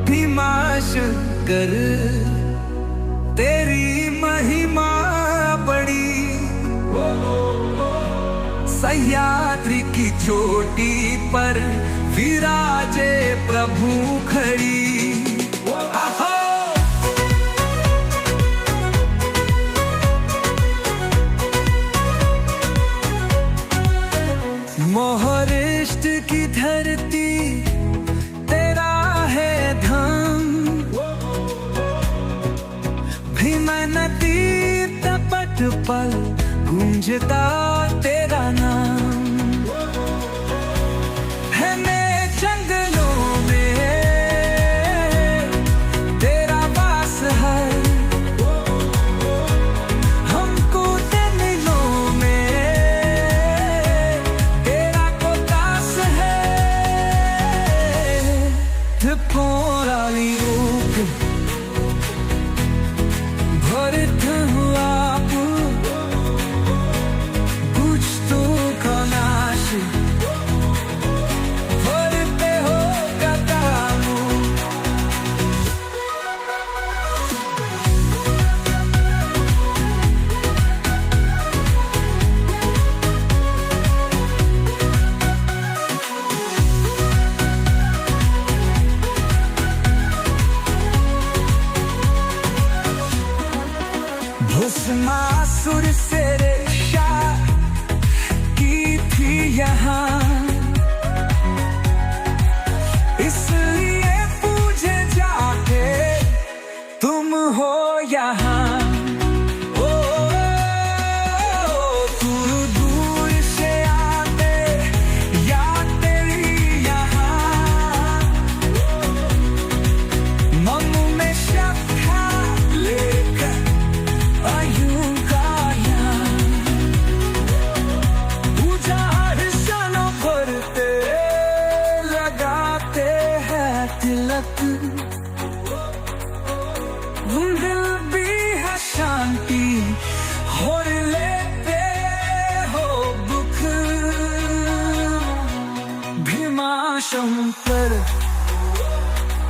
भीमाशंकर तेरी महिमा बड़ी, सह्याद्री की चोटी पर विराजे प्रभु खड़ी। मोहरिष्ट की धरती तेरा है धाम, भीम नदी तपट पर गूंजता तेरा नाम। है मैं जंगलों में तेरा वास है, हमको जंगलों में तेरा कोतास है। त्रिपुरारी रूप भरत हुआ भस्मासुर से रक्षा की थी यहाँ, इसलिए पूजे जाके तुम हो यहाँ। दूर से आते या तेरी यहाँ, मन में श्रद्धा लेकर तिलक दिल भी है शांति और लेते हो दुख। भीमाशंकर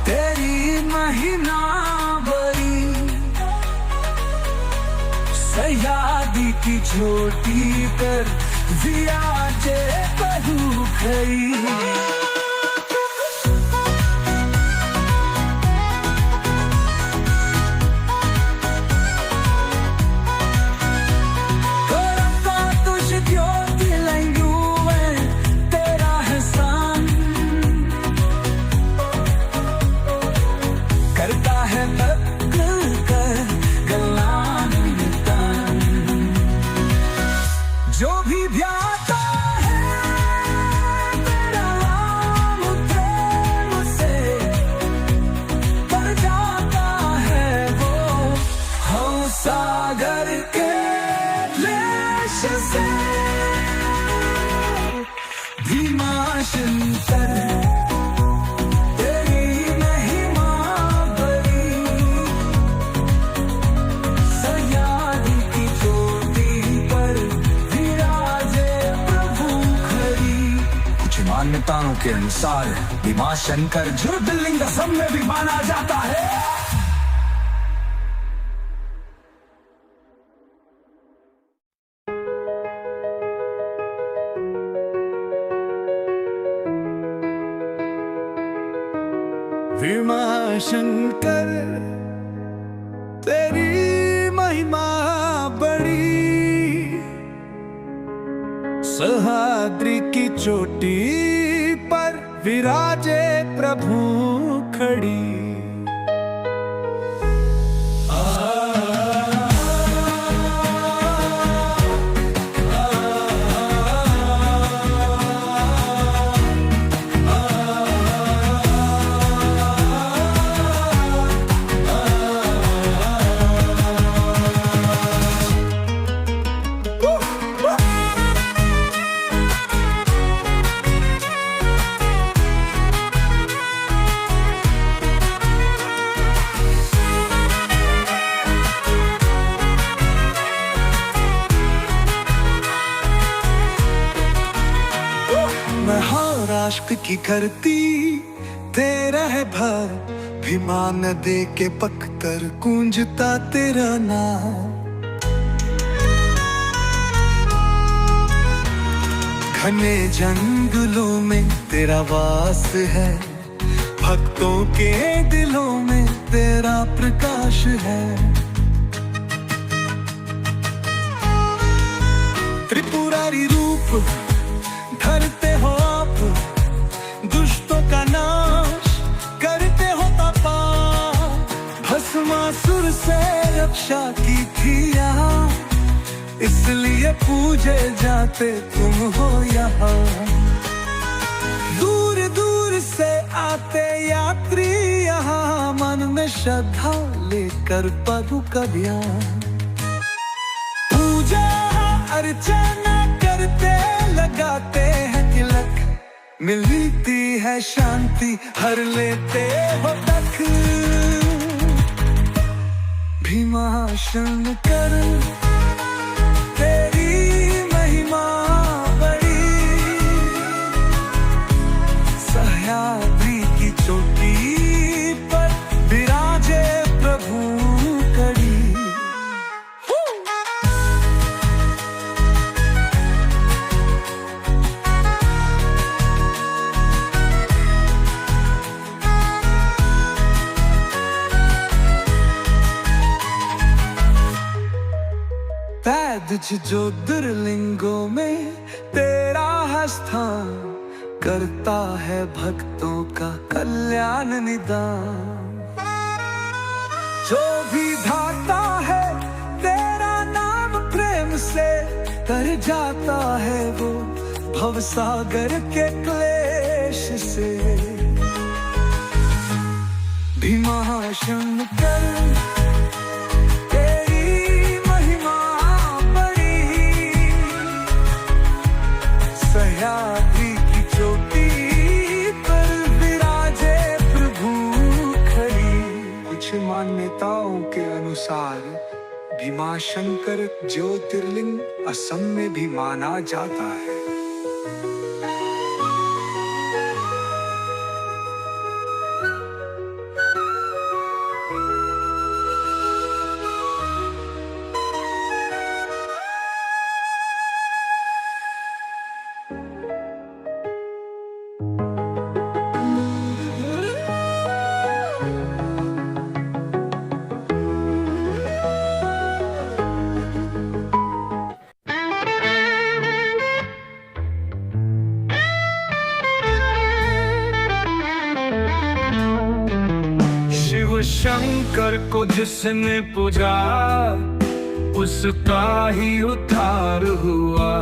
तेरी महिमा बड़ी, सह्याद्री की चोटी पर विराजे प्रभु खड़ी। जो भी भ्याता है तेरा नाम प्रेम से पर जाता है वो, हम सागर के क्लेश से। भीमाशंकर तेरी महिमा बड़ी, सह्याद्री की चोटी पर मान्यताओं के अनुसार भीमाशंकर ज्योतिर्लिंग असम में भी माना जाता है। भीमाशंकर तेरी महिमा बड़ी, सह्याद्री की चोटी पर विराजे प्रभु खड़ी। महाराष्ट्र की धरती तेरा है भर, भीमा नदी के पकतर गूंजता तेरा नाम। घने जंगलों में तेरा वास है, भक्तों के दिलों में तेरा प्रकाश है। त्रिपुरारी रूप धरते हो आप, दुष्टों का नाश करते हो तपा, भस्मासुर से रक्षा की थी यहाँ, इसलिए पूजे जाते तुम हो यहाँ। दूर दूर से आते यात्री यहाँ, मन में श्रद्धा लेकर प्रभु का ध्यान, पूजा अर्चना करते लगाते हैं तिलक, मिलती है शांति हर लेते हो तक। भीमा शंकर तेरी महिमा बड़ी, सह्याद्री की चोटी पर विराजे प्रभु कड़ी। ज्योतिर्लिंगों में तेरा है स्थान, करता है भक्तों का कल्याण निदान। जो भी भाता है तेरा नाम प्रेम से, तर जाता है वो भवसागर के क्लेश से। भीमा शंकर सह्याद्री की चोटी पर विराजे प्रभु खड़ी। कुछ मान्यताओं के अनुसार भीमा शंकर ज्योतिर्लिंग असम में भी माना जाता है। शंकर को जिसने पूजा, उसका ही उद्धार हुआ।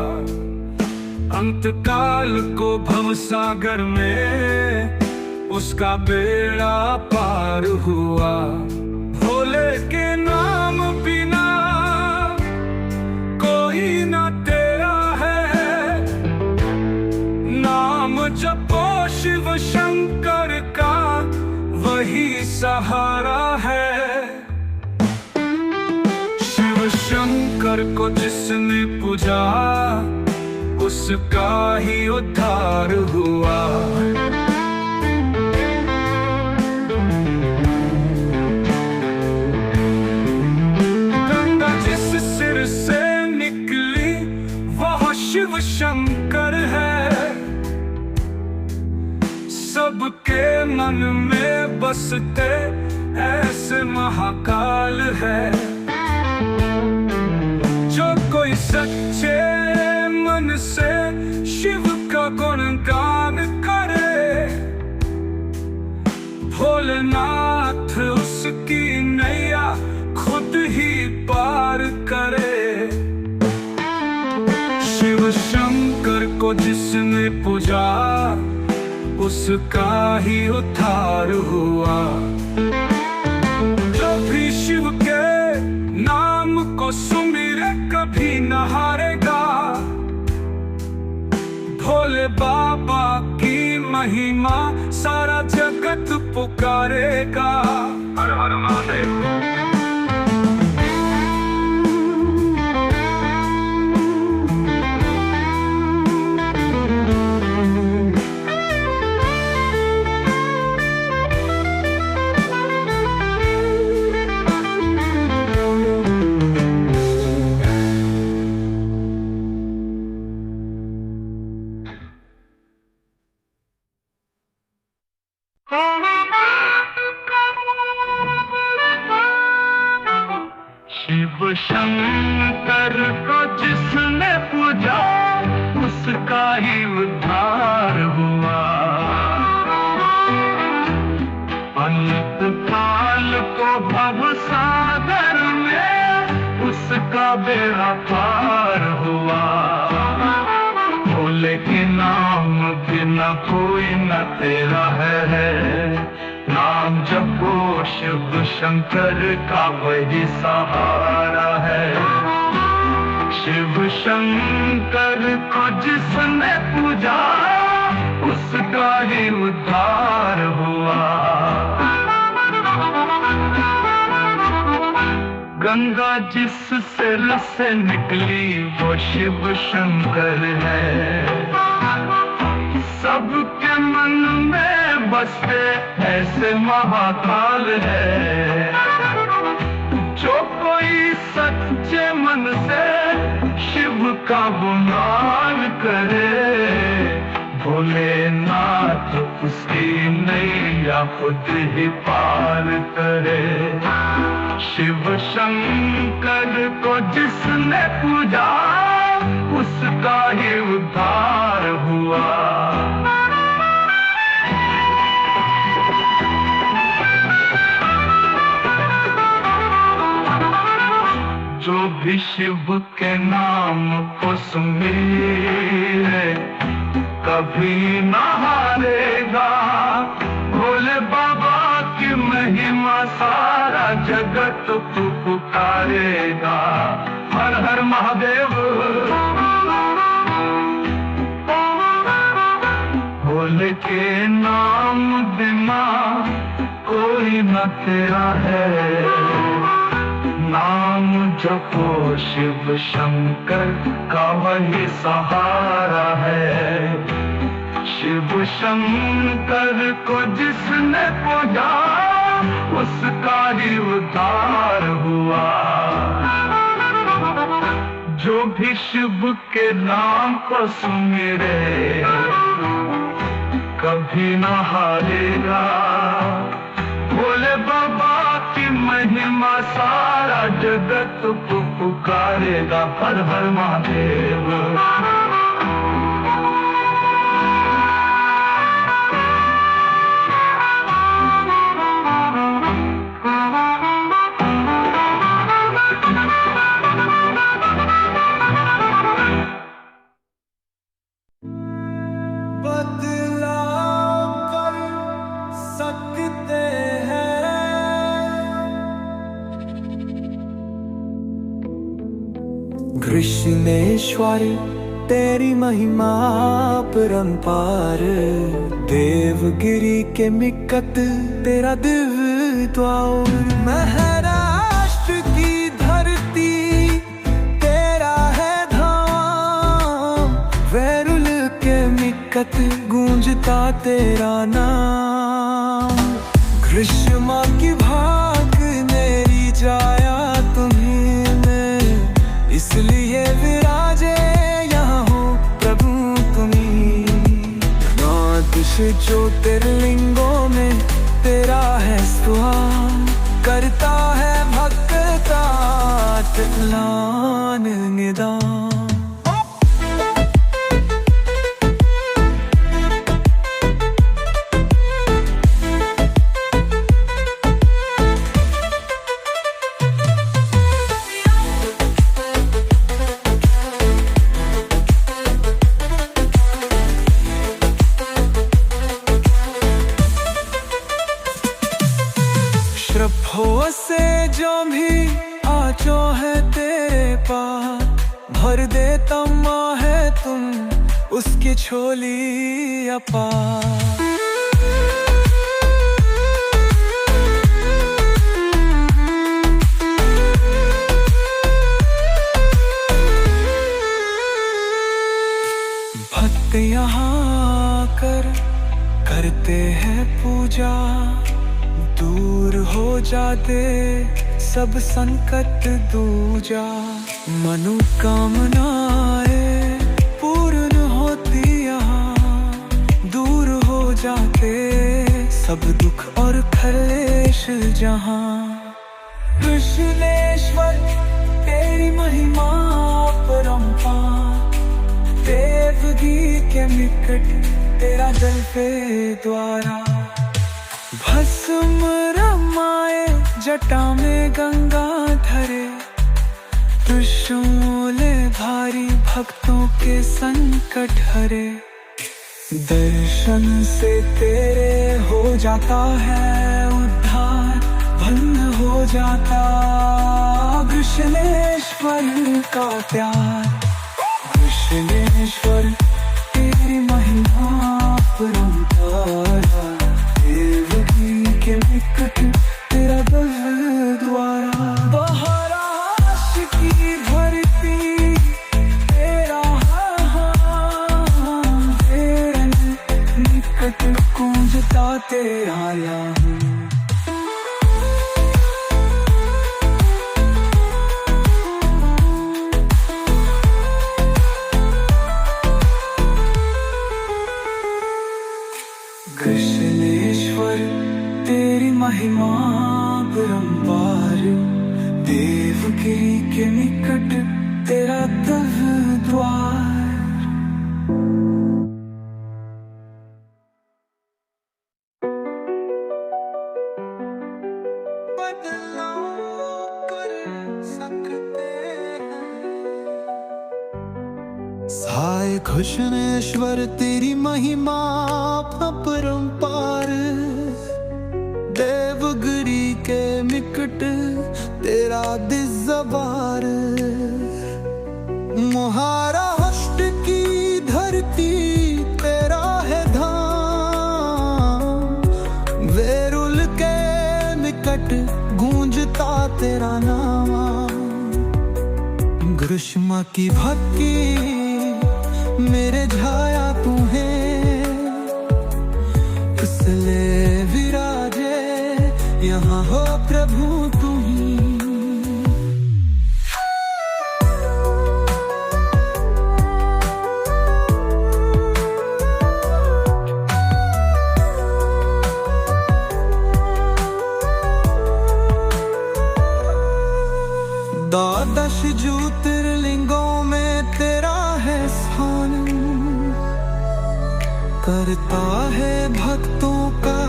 अंतकाल को भवसागर में उसका बेड़ा पार हुआ। भोले के नाम बिना कोई ना तेरा है, नाम जपो शिव शंकर का वही सहारा है। शिव शंकर को जिसने पूजा, उसका ही उद्धार हुआ। गंगा जिस सिर से निकली वह शिव शंकर है। सबके मन में बसते ऐसे महाकाल है। जो कोई सच्चे मन से शिव का गुणगान करे, भोलेनाथ उसकी नैया खुद ही पार करे। शिव शंकर को जिसने पूजा, उसका ही उद्धार हुआ। जो भी शिव के नाम को सुमिरे कभी न हारेगा। भोले बाबा की महिमा सारा जगत पुकारेगा। हर हर महादेव। ही उद्धार हुआ। अंत काल को भव सागर में उसका बेड़ा पार हुआ। भोले के नाम बिना कोई न तेरा है, नाम जपो शिव शंकर का वही सहारा है। शिव शंकर को जिसने पूजा उसका ही उद्धार हुआ। गंगा जिससे रस निकली वो शिव शंकर है। सबके मन में बसते ऐसे महाकाल है। जो कोई सच्चे मन से शिव का गुणगान करे, भोलेनाथ उसकी नैया खुद ही पार करे। शिव शंकर को जिसने पूजा उसका ही उद्धार हुआ। जो भी शिव के नाम को सुमिरे कभी न हारेगा। भोले बाबा की महिमा सारा जगत पुकारेगा। हर हर महादेव। भोले के नाम बिना कोई न तेरा है, नाम जपो शिव शंकर का वही सहारा है। शिव शंकर को जिसने पूजा उसका ही उद्धार हुआ। जो भी शिव के नाम को सुमिरे कभी न हारेगा। भोले बाबा की महिमा सारा जगत पुकारेगा। हर हर महादेव। कृष्णेश्वर तेरी महिमा परंपार, देवगिरी के निकट तेरा दिव्य द्वार। महाराष्ट्र की धरती तेरा है धाम, वैरुल के निकट गूंजता तेरा नाम। कृष्ण माँ की भाग मेरी जाया तुम्हीं में, इसलिए विराजे यहाँ हो प्रभु तुम्हीं। द्वादश ज्योतिर्लिंगों में तेरा है स्वान, करता है भक्ता तिलान निदान। श्रद्धों से जो भी आजो है तेरे पास, भर देता माँ है तुम उसकी झोली अपार। भक्त यहाँ करते हैं पूजा, दूर हो जाते सब संकट दूजा। मनोकामनाएं पूर्ण होती यहाँ, दूर हो जाते सब दुख और क्लेश जहाँ। कृष्णेश्वर तेरी महिमा परंपार, देवगिरी देवगी के निकट तेरा जल पे द्वारा। भस्म रमाए जटा में गंगा धरे, त्रिशूल भारी भक्तों के संकट हरे। दर्शन से तेरे हो जाता है उद्धार, भंग हो जाता कृष्णेश्वर का प्यार। कृष्णेश्वर तेरी महिमा परंपार, देवगी के निकट तेरा दल द्वारा। बहराश की धरती तेरा तेरे निकट गूंजता तेरा नाम। कृष्णेश्वर तेरी महिमा परंपार, देवगिरी के निकट तेरा दल द्वार। बदलाव कर सकते साय कृष्णेश्वर तेरी महिमा अपरंपार, देवगिरी के निकट तेरा दिजबार। महाराष्ट्र की धरती तेरा है धाम, वेरुल के निकट गूंजता तेरा नाम। ग्रीष्म की भक्ति मेरे झाया तू है, इसलिए विराजे यहाँ हो प्रभु तू ही। द्वादश ज्योतिर्लिंगों में तेरा है स्थान, करता है भक्तों का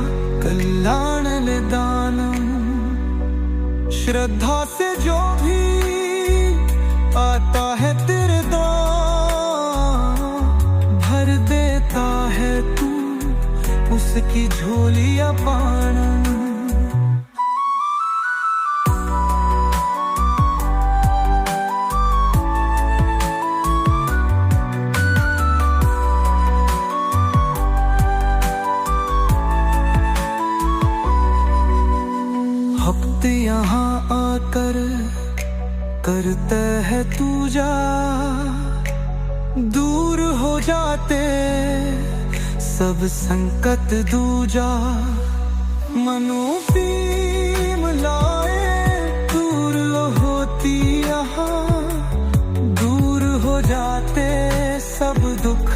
कल्याण निदान। श्रद्धा से जो भी आता है तेरे द्वार, भर देता है तू उसकी झोली अपार। भक्त यहाँ आकर करते है पूजा, दूर हो जाते सब संकट दूजा। मनोपीम लाए दूर होती यहाँ, दूर हो जाते सब दुख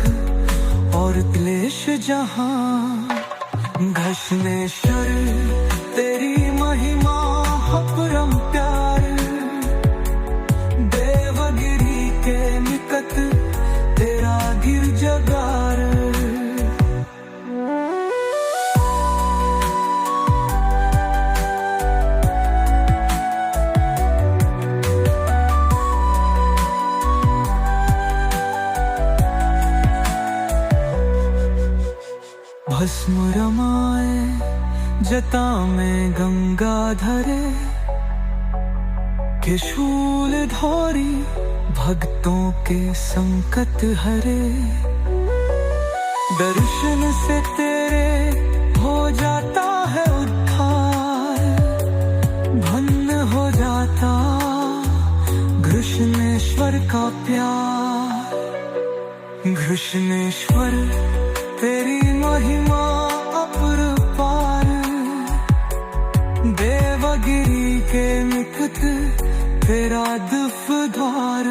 और क्लेश जहाँ। घृष्णेश्वर तेरी महिमा अपरंपार, देवगिरी के निकट तेरा गिरजाघर। भस्म रमाए जटा में गंगा धरे, त्रिशूल धारी भक्तों के संकट हरे। दर्शन से तेरे हो जाता है उद्धार, भन्न हो जाता कृष्णेश्वर का प्यार। कृष्णेश्वर तेरी महिमा अपरंपार, देवगिरी के निकट तेरा दिव्यद्वार।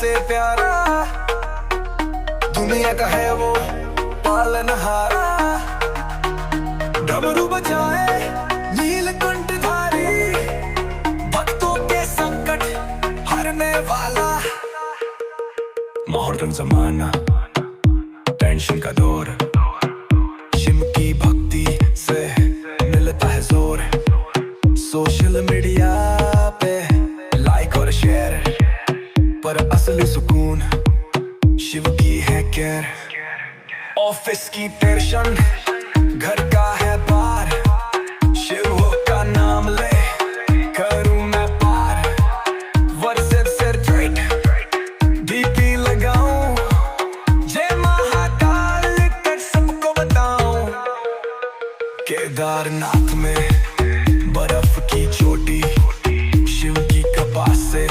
सबसे प्यारा, दुनिया का है वो पालनहारा। डमरू बजाए नीलकंठधारी, भक्तों के संकट हरने वाला। मॉडर्न जमाना, टेंशन का दौर, शिव की भक्ति से मिलता है जोर। सोशल मीडिया पे लाइक और शेयर, पर असली सुकून शिव की है केयर। ऑफिस की टेंशन, घर का है बार, शिव का नाम ले करूं मैं पार। व्हाट्सएप से ट्रेड डीपी लगाऊं, जय महाकाल लिखकर सबको बताऊं। केदारनाथ में बर्फ की चोटी, शिव की कृपा से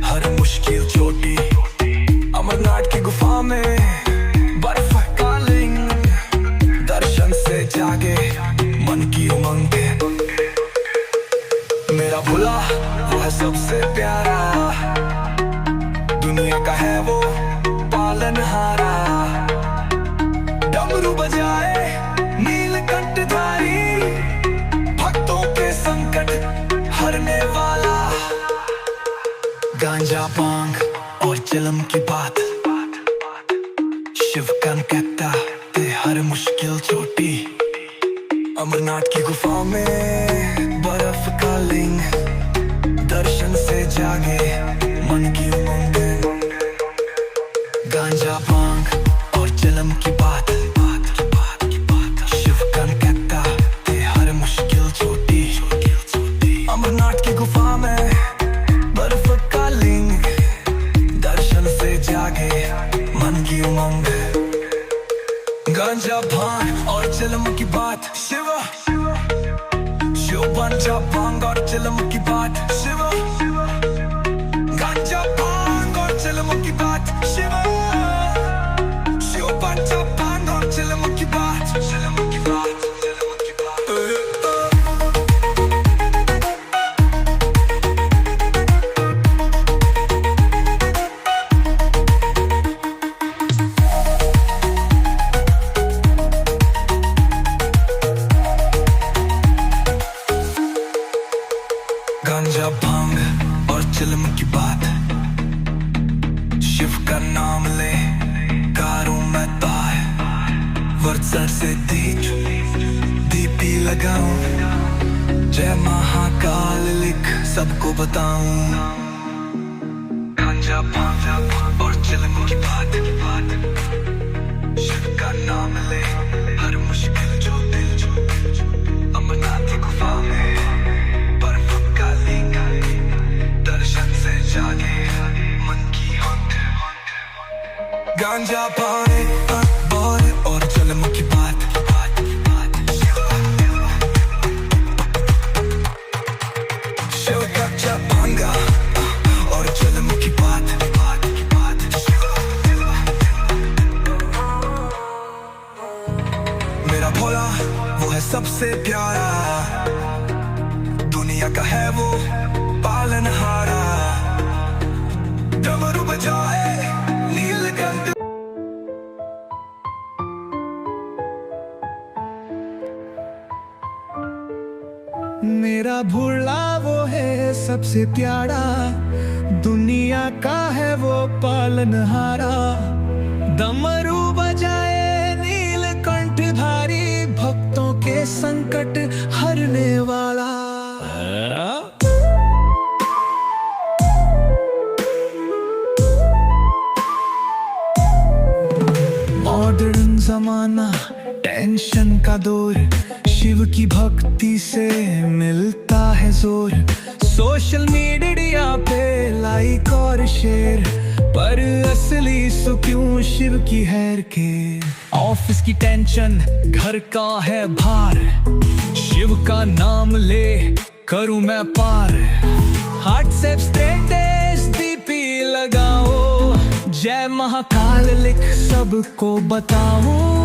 हर मुश्किल चोटी। अमरनाथ की गुफा में बर्फ का लिंग, दर्शन से जागे मन की उमंग। मेरा भोला वो है सबसे प्यारा, दुनिया का है वो पालनहारा। डमरू बजाए नीलकंठधारी, भक्तों के संकट हरने वाला। गांजा भांग और चिलम की बात, शिव कन कहता ते हर मुश्किल चोटी। अमरनाथ की गुफा में बर्फ का लिंग, दर्शन से जागे मन की उमंग। गांजा भांग और चिलम की बात, शिव कन कहता ते हर मुश्किल चोटी। अमरनाथ की गुफा में बर्फ का लिंग, दर्शन से जागे मन की उमंग। गांजा भांग और चिलम की बात, शिव गांजा भांग और चिलम की बात, शिव गांजा भांग और चिलम की बात, शिव गांजा भांग और चिलम की बात, चिलम की बात, चिलम की बात। गांजा भांग और चिलम की बात, शिव का नाम ले कारूं मैं तार। व्हाट्सएप से डीपी लगाऊं, जय महाकाल लिख सबको बताऊं। गांजा भांग और चिलम की बात, शिव का नाम ले हर मुश्किल जो दिल। अमरनाथ की गुफा में बर्फ का लिंग, दर्शन से जागे मन की हंग। गांजा भांग और चिलम की बात, शिव गांजा भांग और चिलम की बात। मेरा भोला वो है सबसे प्यारा, दुनिया का है वो पालनहारा। डमरू बजाए नीलकंठ। मेरा भोला वो है सबसे प्यारा, दुनिया का है वो पालनहारा। डमरू बजाए नीलकंठधारी, भक्तों के संकट हरने वाला। मॉडर्न जमाना, टेंशन का दौर, शिव की भक्ति से मिलता है जोर। सोशल मीडिया पे लाइक और शेयर, पर असली सुकून शिव की हैर के। ऑफिस की टेंशन, घर का है भार, शिव का नाम ले करूं मैं पार। व्हाट्सएप स्टेटस डीपी लगाओ, जय महाकाल लिख सबको बताऊं।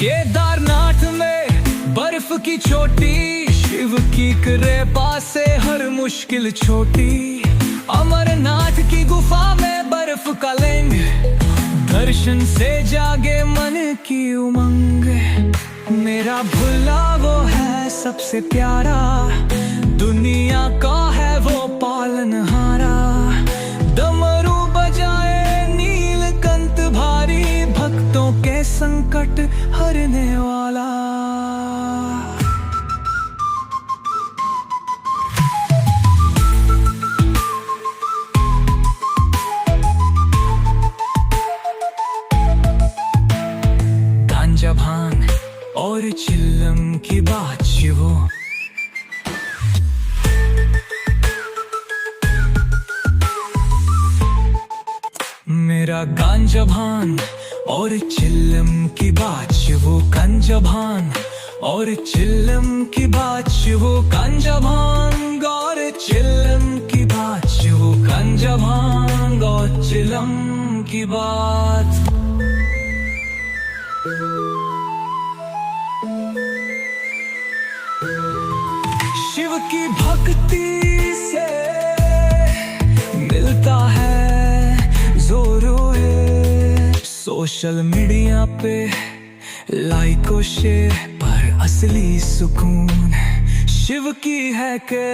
केदारनाथ में बर्फ की चोटी, शिव की कृपा से हर मुश्किल छोटी, अमरनाथ की गुफा में बर्फ का लिंग, दर्शन से जागे मन की उमंग। मेरा भोला वो है सबसे प्यारा, दुनिया का है वो पालनहारा। डमरू बजाए नीलकंठ भारी, भक्तों के संकट हरने वाला। गांजा भांग और चिल्लम की बात शिवो, मेरा गांजा भांग और चिल्लम की बात शिवो। गांजा भांग और चिल्लम की बात शिवो। गांजा भांग और चिल्लम की बात शिवो। गांजा भांग और चिल्लम की बात। शिव की भक्ति से मिलता है जोरो है। सोशल मीडिया पे लाइक और शेयर पर असली सुकून शिव की है के।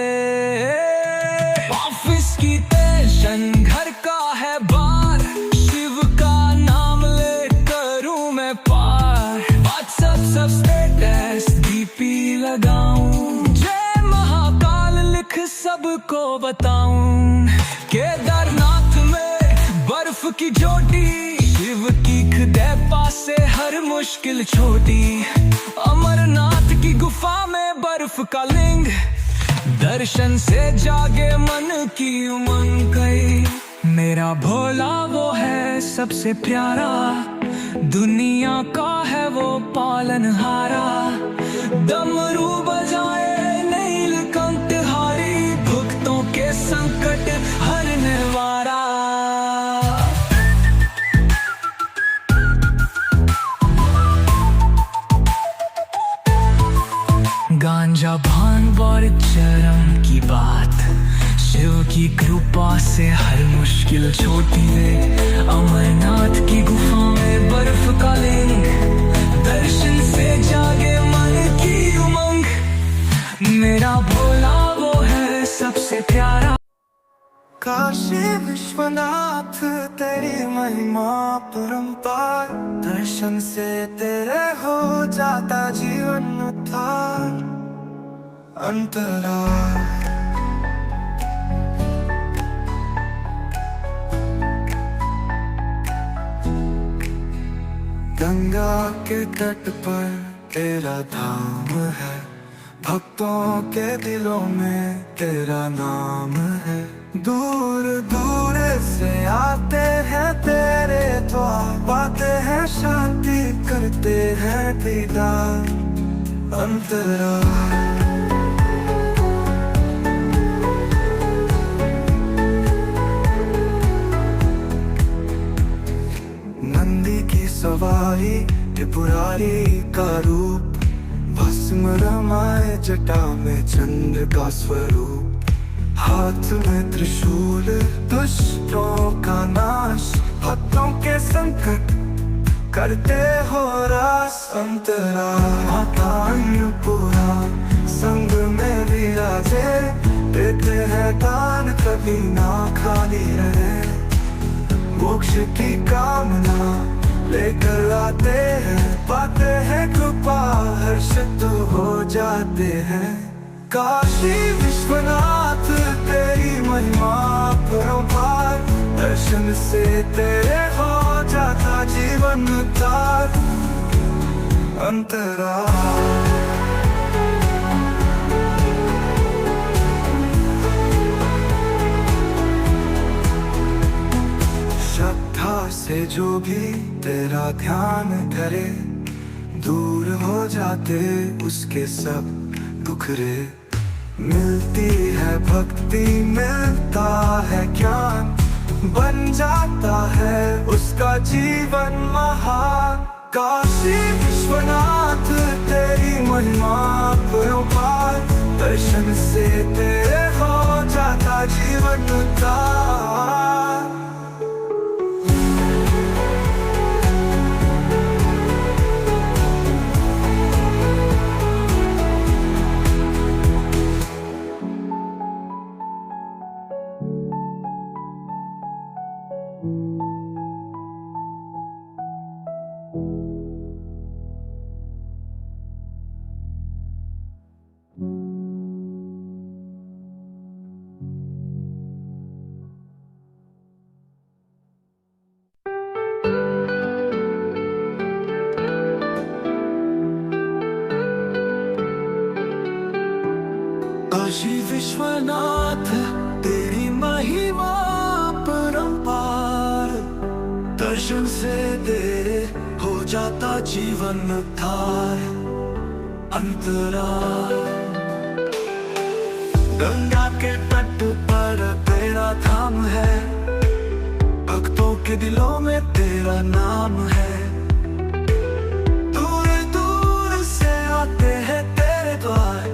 ऑफिस की टेंशन घर का है बार, शिव का नाम ले करूं मैं पार। व्हाट्सएप सब स्टेटस डीपी लगाऊं, जय महाकाल लिख सबको बताऊं। केदारनाथ में बर्फ की चोटी, शिव की कृपा से हर मुश्किल छोटी। अमरनाथ की गुफा में बर्फ का लिंग, दर्शन से जागे मन की उमंग गई। मेरा भोला वो है सबसे प्यारा, दुनिया का है वो पालनहारा। डमरू बजाए नीलकंठ हारी, भक्तों के संकट हरने वाला। गांजा भांग और चरम की बात, शिव की कृपा से हर मुश्किल छोटी है। अमरनाथ की गुफा में बर्फ का लिंग, दर्शन से जागे मन की उमंग। मेरा भोला वो है सबसे प्यारा। काशी विश्वनाथ तेरी महिमा परंपार, दर्शन से तेरे हो जाता जीवन उद्धार। अंतराल गंगा के तट पर तेरा धाम है, भक्तों के दिलों में तेरा नाम है। दूर दूर से आते हैं तेरे द्वार, पाते हैं शांति करते हैं दीदार। अंतराल नंदी की सवारी, त्रिपुरारी का रूप, भस्म रमाए जटा में चंद्र का स्वरूप। हाथ में त्रिशूल दुष्टों का नाश, भक्तों के संकट करते हो रास। अंतराल माता अन्नपूर्णा संग में विराजे, देते हैं दान कभी ना खाली रहे। मोक्ष की कामना लेकर आते हैं, पाते हैं कृपा हर्षित हो जाते हैं। काशी विश्वनाथ तेरी महिमा परंपार, दर्शन से तेरे हो जाता जीवन उद्धार। अंतराल श्रद्धा से जो भी तेरा ध्यान करे, दूर हो जाते उसके सब दुख रे। मिलती है भक्ति मिलता है ज्ञान, बन जाता है उसका जीवन महान। काशी विश्वनाथ तेरी महिमा परंपार, दर्शन से तेरे हो जाता जीवन उद्धार। काशी विश्वनाथ तेरी महिमा परंपार, दर्शन से तेरे हो जाता जीवन उद्धार। अंतराल गंगा के तट पर तेरा धाम है, भक्तों के दिलों में तेरा नाम है। दूर दूर से आते हैं तेरे द्वार,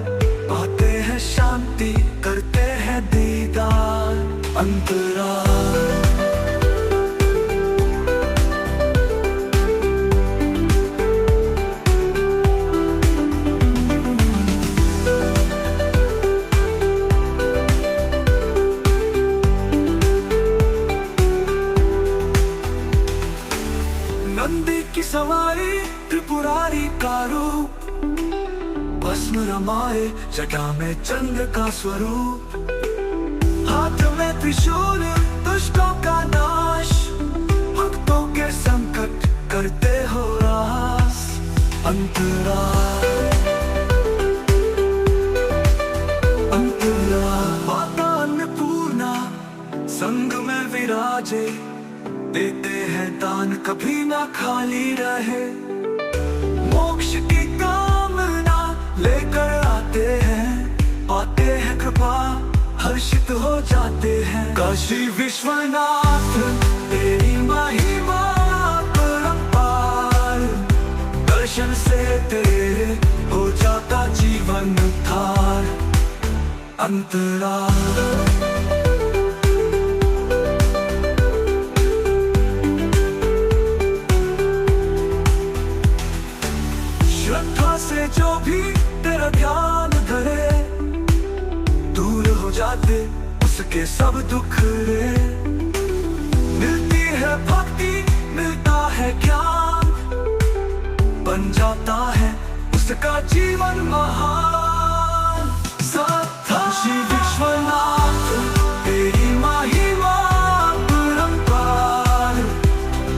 पाते हैं शांति करते हैं दीदार। अंतराल नंदी की सवारी त्रिपुरारी का रूप, भस्म रमाए जटा में चंद्र का स्वरूप। हाथ में त्रिशूल दुष्टों का नाश, भक्तों के संकट करते हो रास। अंतराल अंतराल माता अन्नपूर्णा संग में विराजे, देते हैं दान कभी ना खाली रहे। मोक्ष की कामना लेकर आते हैं, पाते हैं कृपा हर्षित हो जाते हैं। काशी विश्वनाथ तेरी महिमा परंपार, दर्शन से तेरे हो जाता जीवन उद्धार। अंतराल श्रद्धा से जो भी तेरा ध्यान धरे, दूर हो जाते उसके सब दुख रे। मिलती है भक्ति मिलता है ज्ञान, बन जाता है उसका जीवन महान। काशी विश्वनाथ तेरी महिमा परंपार,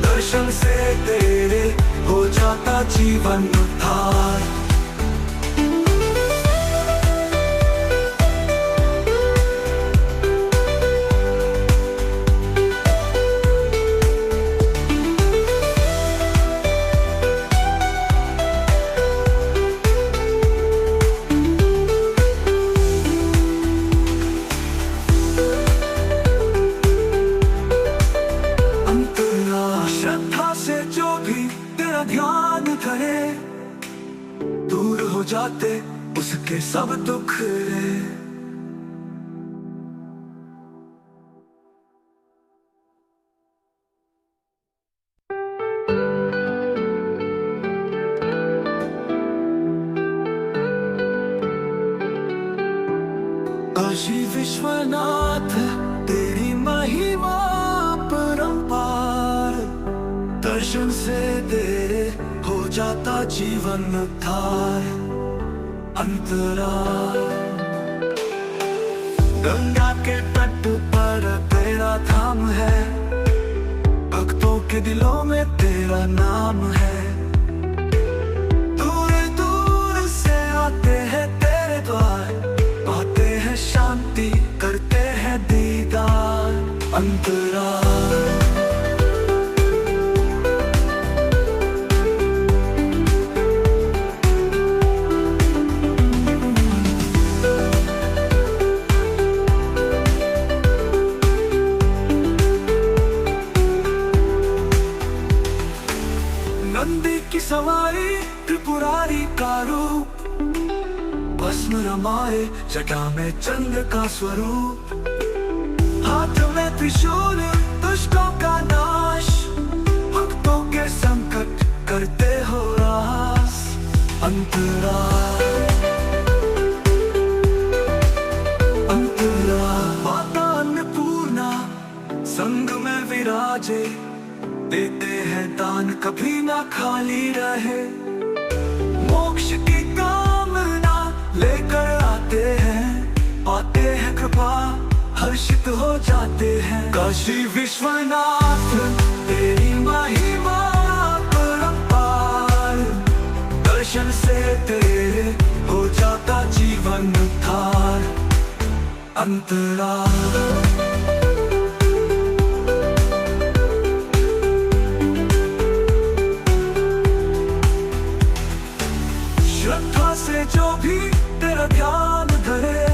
दर्शन से तेरे हो जाता जीवन उद्धार। श्रद्धा से जो भी तेरा ध्यान धरे, दूर हो जाते उसके सब दुख रे। काशी विश्वनाथ तेरी महिमा परंपार, दर्शन से तेरे हो जाता जीवन उद्धार। अंतराल गंगा के तट पर तेरा धाम है, भक्तों के दिलों में तेरा नाम है। दूर दूर से आते हैं तेरे द्वार, पाते हैं शांति करते हैं दीदार। अंतराल नंदी की सवारी त्रिपुरारी का रूप, बस भस्म रमाए जटा में चंद्र का स्वरूप, हाथ में त्रिशूल दुष्टों का नाश, भक्तों के संकट करते हो रास। अंतरा माता अन्नपूर्णा संग में विराजे, देते हैं दान कभी ना खाली रहे। मोक्ष की कामना लेकर आते हैं, पाते हैं कृपा हर्षित हो जाते हैं। काशी विश्वनाथ तेरी महिमा परंपार, दर्शन से तेरे हो जाता जीवन उद्धार। अंतरा श्रद्धा से जो भी तेरा ध्यान धरे,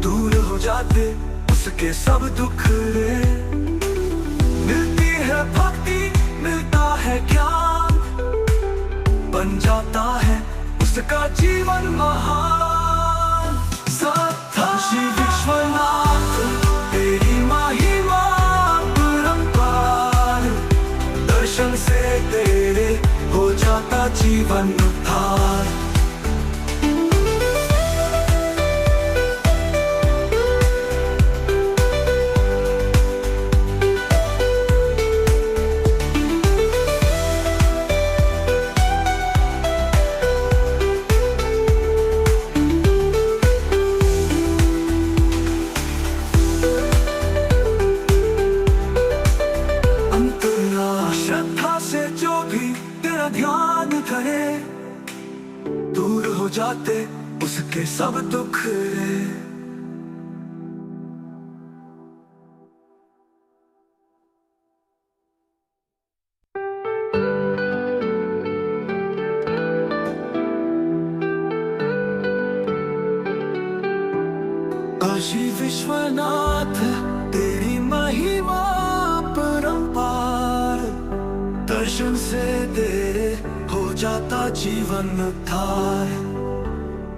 दूर हो जाते उसके सब दुख रे। मिलती है भक्ति मिलता है ज्ञान, बन जाता है उसका जीवन महान। काशी विश्वनाथ तेरी महिमा परंपार, दर्शन से तेरे हो जाता जीवन उद्धार। श्रद्धा से जो भी तेरा ध्यान धरे, दूर हो जाते उसके सब दुख रे। काशी विश्वनाथ तेरी महिमा परंपार, दर्शन से तेरे हो जाता जीवन उद्धार।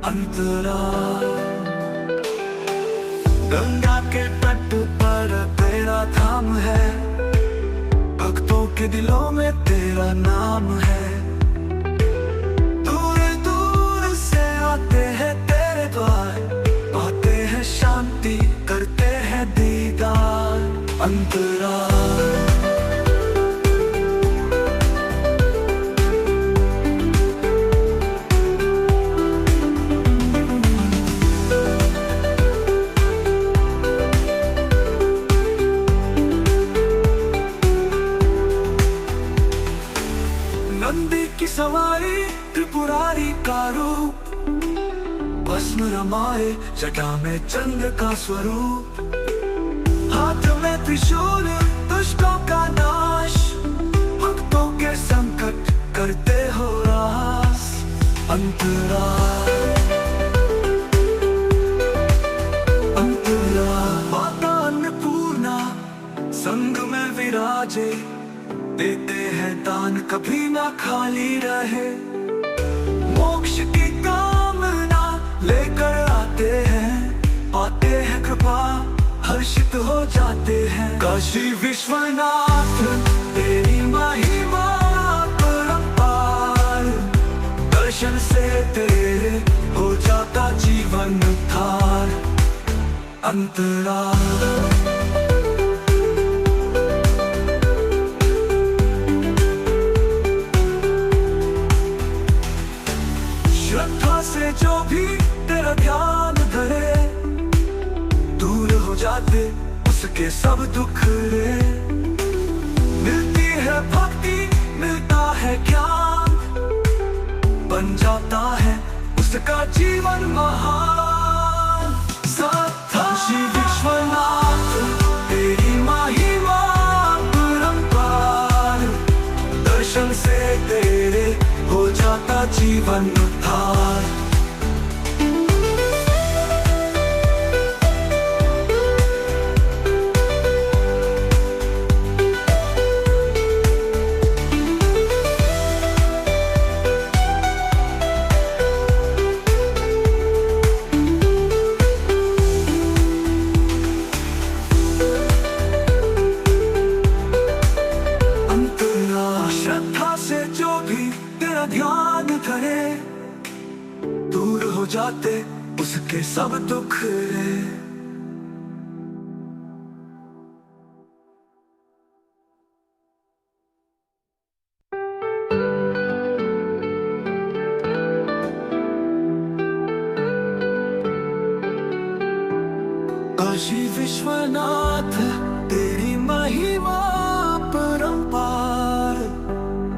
अंतरा गंगा के तट पर तेरा धाम है, भक्तों के दिलों में तेरा नाम है। दूर दूर से आते हैं तेरे द्वार, पाते हैं शांति करते हैं दीदार। अंतरा नंदी की सवारी त्रिपुरारी का रूप, भस्म रमाए जटा में चंद्र का स्वरूप, हाथ में त्रिशूल दुष्टों का नाश, भक्तों के संकट करते हो रास। अंतरा माता अन्नपूर्णा संग में विराजे, देते हैं दान कभी ना खाली रहे। मोक्ष की कामना लेकर आते हैं, पाते हैं कृपा हर्षित हो जाते हैं। काशी विश्वनाथ तेरी महिमा परंपार, दर्शन से तेरे हो जाता जीवन उद्धार। अंतरा श्रद्धा से जो भी तेरा ध्यान धरे, दूर हो जाते उसके सब दुख रे। मिलती है भक्ति मिलता है ज्ञान, बन जाता है उसका जीवन महान। काशी विश्वनाथ तेरी महिमा परंपार, दर्शन से तेरे हो जाता जीवन उद्धार। जाते उसके सब दुख रे। काशी विश्वनाथ तेरी महिमा परंपार,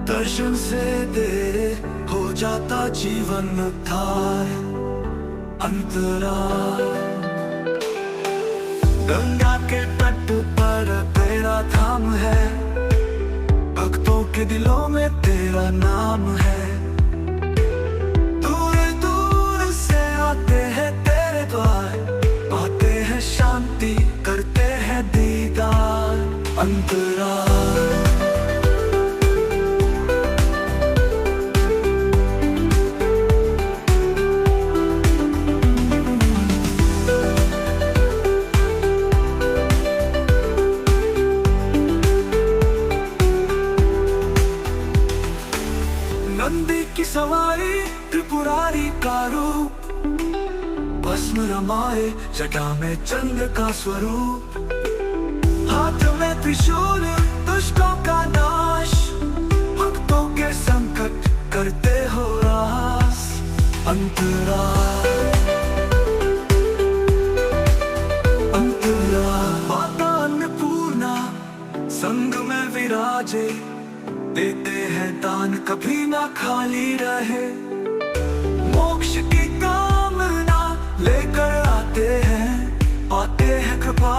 दर्शन से तेरे हो जाता जीवन उद्धार। अंतराल गंगा के तट पर तेरा धाम है, भक्तों के दिलों में तेरा नाम है। दूर दूर से आते हैं तेरे द्वार, पाते हैं शांति करते हैं दीदार। अंतराल नंदी की सवारी त्रिपुरारी का रूप, भस्म रमाए जटा में चंद्र का स्वरूप। हाथ में त्रिशूल दुष्टों का नाश, भक्तों के संकट करते हो रास। अंतराल अंतराल माता अन्नपूर्णा संग में विराजे, देते हैं दान कभी ना खाली रहे। मोक्ष की कामना लेकर आते हैं, पाते हैं कृपा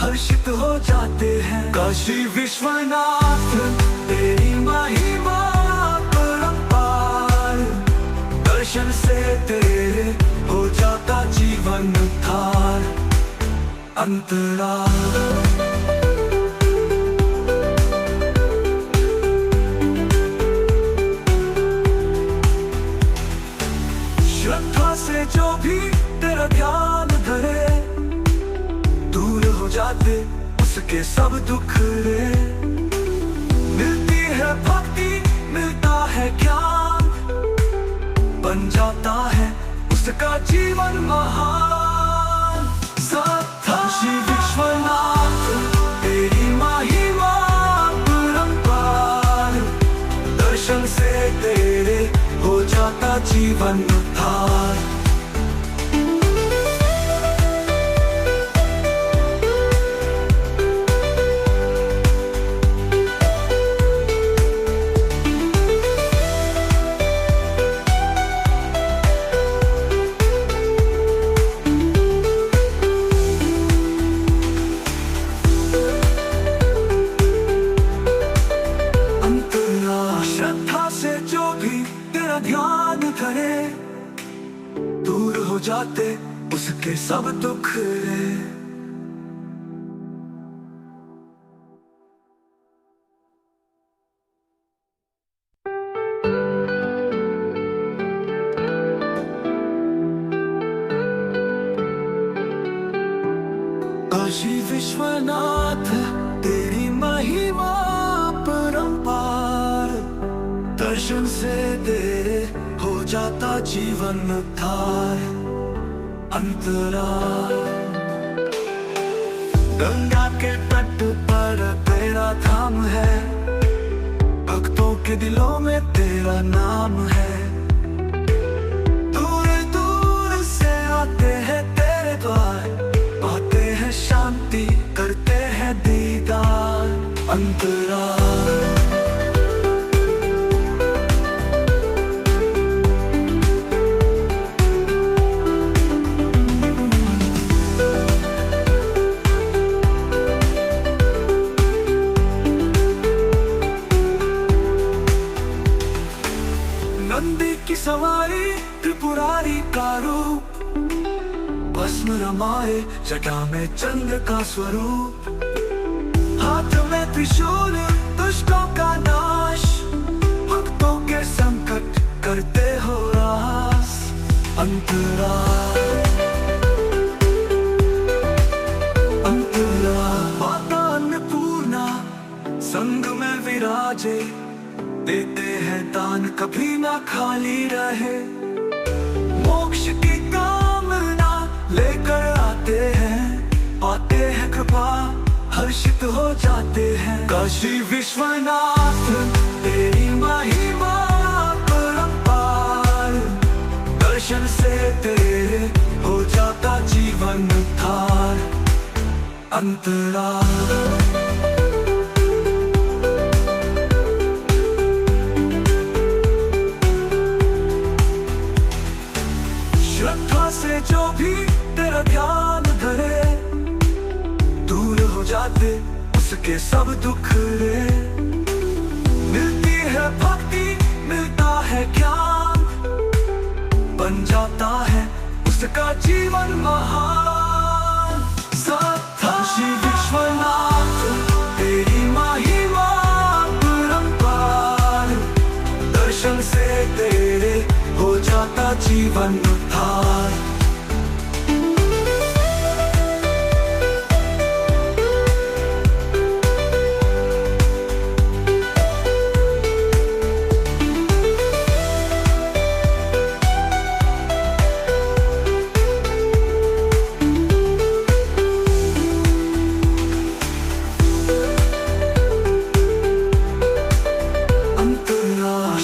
हर्षित हो जाते हैं। काशी विश्वनाथ तेरी महिमा परंपार, दर्शन से तेरे हो जाता जीवन उद्धार। अंतराल श्रद्धा से जो भी तेरा ध्यान धरे, दूर हो जाते उसके सब दुख रे। मिलती है भक्ति मिलता है ज्ञान, बन जाता है उसका जीवन महान। काशी विश्वनाथ तेरी महिमा परंपार, दर्शन से तेरे हो जाता जीवन उद्धार। श्रद्धा से जो भी तेरा ध्यान धरे, दूर हो जाते उसके सब दुख रे। काशी विश्वनाथ तेरी महिमा परंपार, दर्शन से तेरे हो जाता जीवन उद्धार। अंतराल गंगा के तट पर तेरा धाम है, भक्तों के दिलों में तेरा नाम है। दूर दूर से आते हैं तेरे द्वार, पाते हैं शांति करते हैं दीदार। अंतराल नंदी की सवारी त्रिपुरारी का रूप, भस्म रमाए जटा में चंद्र का स्वरूप। हाथ में त्रिशूल दुष्टों का नाश, भक्तों के संकट करते हो रास। अंतराल अंतराल माता अन्नपूर्णा संग में विराजे, देते हैं दान कभी ना खाली रहे। मोक्ष काशी विश्वनाथ तेरी महिमा परंपार, दर्शन से तेरे हो जाता जीवन थार। अंतराल श्रद्धा से जो भी तेरा ध्यान धरे, दूर हो जाते उसके सब दुख रे। मिलती है भक्ति मिलता है ज्ञान, बन जाता है उसका जीवन महान। काशी विश्वनाथ तेरी महिमा परंपार, दर्शन से तेरे हो जाता जीवन थार।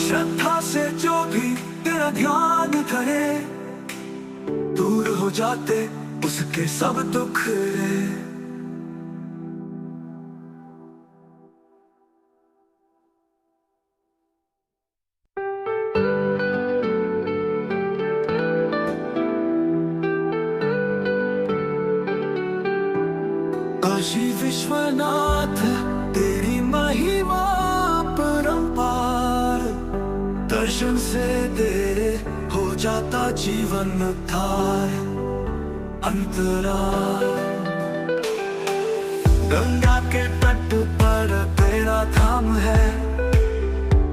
श्रद्धा से जो भी तेरा ध्यान धरे, दूर हो जाते उसके सब दुख रे। काशी विश्वनाथ तेरी महिमा परंपार, दर्शन से तेरे हो जाता जीवन थार। अंतराल गंगा के तट पर तेरा धाम है,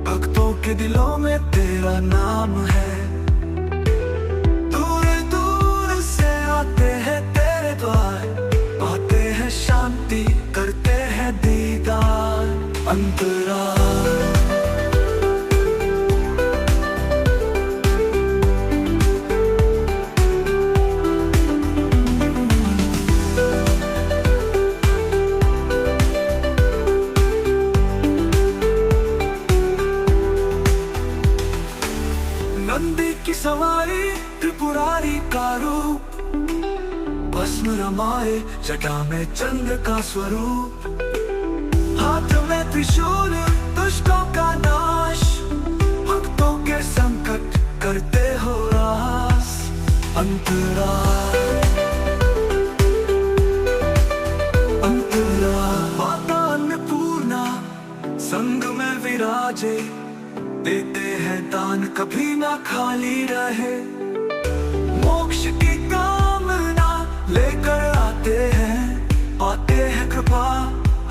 भक्तों के दिलों में तेरा नाम है। दूर दूर से आते हैं तेरे द्वार, पाते हैं शांति करते हैं दीदार। अंतराल नंदी की सवारी त्रिपुरारी का रूप, भस्म रमाए जटा में चंद्र का स्वरूप। हाथ में त्रिशूल दुष्टों का नाश, भक्तों के संकट करते हो रास। अंतराल माता अन्नपूर्णा संग में विराजे, देते हैं दान कभी ना खाली रहे। मोक्ष की कामना लेकर आते हैं, पाते हैं कृपा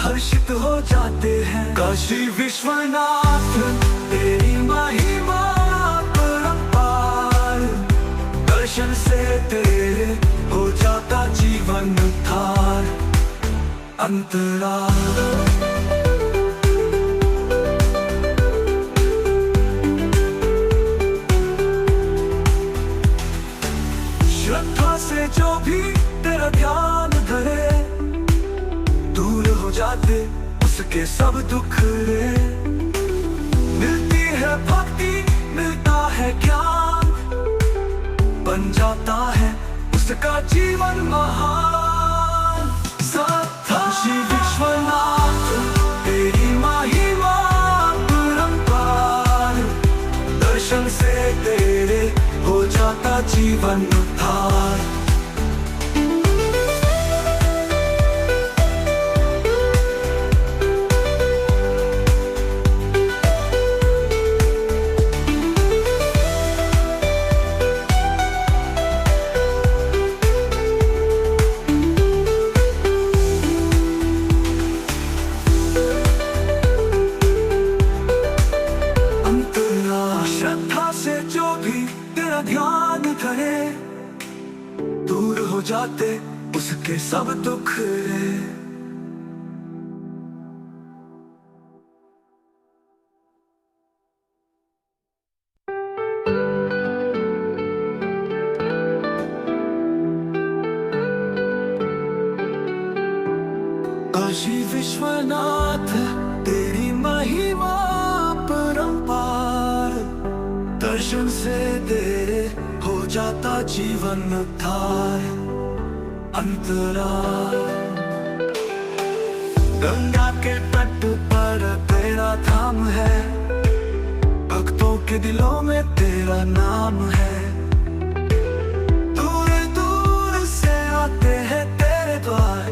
हर्षित हो जाते हैं। काशी विश्वनाथ तेरी महिमा परंपार, दर्शन से तेरे हो जाता जीवन थार। अंतराल श्रद्धा से जो भी तेरा ध्यान धरे, दूर हो जाते उसके सब दुख रे। मिलती है भक्ति मिलता है ज्ञान, बन जाता है उसका जीवन महान। काशी विश्वनाथ तेरी महिमा परंपार, दर्शन से तेरे हो जाता जीवन थार। श्रद्धा से जो भी तेरा ध्यान धरे, दूर हो जाते उसके सब दुख रे। काशी विश्वनाथ तेरी महिमा परंपार, दर्शन से तेरे हो जाता जीवन उद्धार। अंतराल गंगा के तट पर तेरा धाम है, भक्तों के दिलों में तेरा नाम है। दूर दूर से आते हैं तेरे द्वार,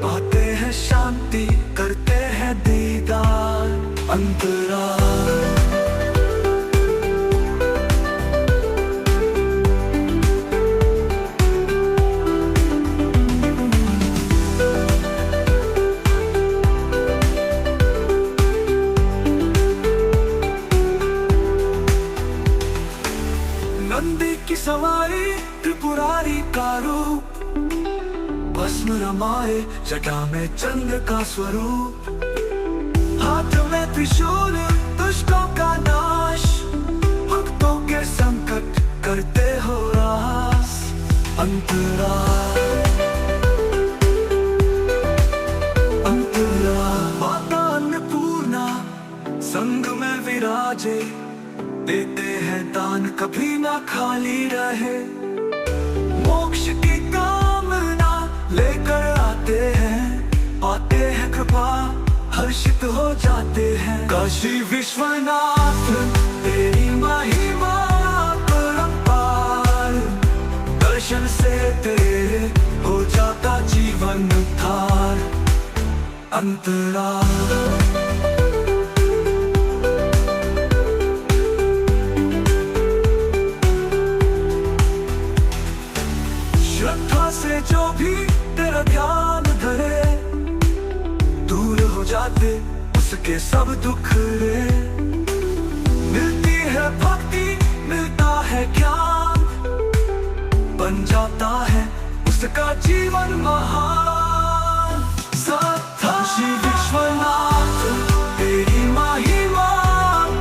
पाते हैं शांति, करते हैं दीदार। अंतराल नंदी की सवारी त्रिपुरारी का रूप, भस्म रमाए जटा में चंद्र का स्वरूप। हाथ में त्रिशूल दुष्टों का नाश, भक्तों के संकट करते हो रास। अंतराल अंतराल माता अन्नपूर्णा संग में विराजे, देते हैं दान कभी ना खाली रहे। मोक्ष की कामना लेकर आते हैं, पाते हैं कृपा हर्षित हो जाते हैं। काशी विश्वनाथ तेरी महिमा परंपार, दर्शन से तेरे हो जाता जीवन उद्धार। अंतराल श्रद्धा से जो भी तेरा ध्यान धरे, दूर हो जाते उसके सब दुख रे। मिलती है भक्ति मिलता है ज्ञान, बन जाता है उसका जीवन महान। काशी विश्वनाथ तेरी महिमा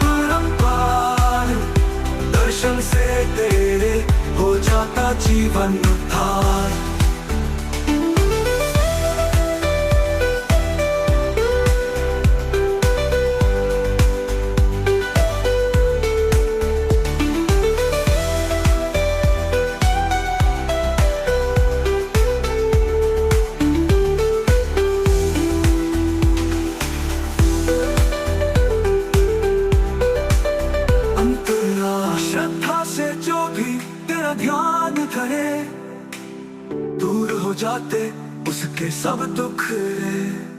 परंपार, दर्शन से तेरे हो जाता जीवन उद्धार। श्रद्धा से जो भी तेरा ध्यान धरे, दूर हो जाते उसके सब दुख रे।